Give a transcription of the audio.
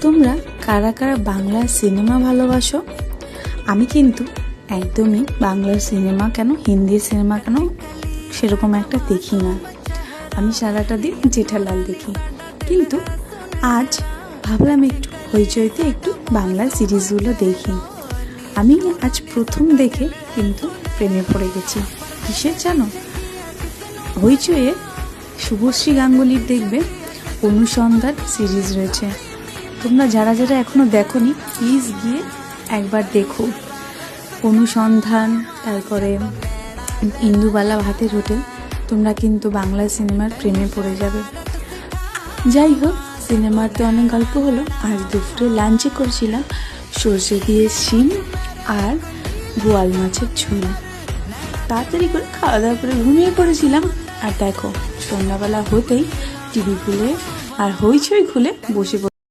তোমরা কারা কারা বাংলা সিনেমা ভালোবাসো? আমি কিন্তু একদমই বাংলার সিনেমা কেন হিন্দি সিনেমা কেন সেরকম একটা দেখি না। আমি সারাটা দিন জেঠালাল দেখি। কিন্তু আজ ভাবলাম একটু হইচইতে একটু বাংলা সিরিজগুলো দেখি। আমি আজ প্রথম দেখে কিন্তু প্রেমে পড়ে গেছি। কিসের জানো? হইচইয়ে শুভশ্রী গাঙ্গুলির দেখবে অনুসন্ধান সিরিজ রয়েছে। তোমরা যারা যারা এখনো দেখোনি প্লিজ গিয়ে একবার দেখো। অনুসন্ধান, তারপরে ইন্দুবালা ভাতের হোটেল, তোমরা কিন্তু বাংলা সিনেমার প্রেমে পড়ে যাবে। যাই হোক, সিনেমাতে অনেক গল্প হলো। আজ দুপুরে লাঞ্চে করেছিলাম সর্ষে দিয়ে শিম আর বোয়াল মাছের ঝোল। তাড়াতাড়ি করে খাওয়া দাওয়া করে ঘুমিয়ে পড়েছিলাম। আর দেখো, সন্ধ্যাবেলা হতেই টিভি খুলে আর হইচই খুলে বসে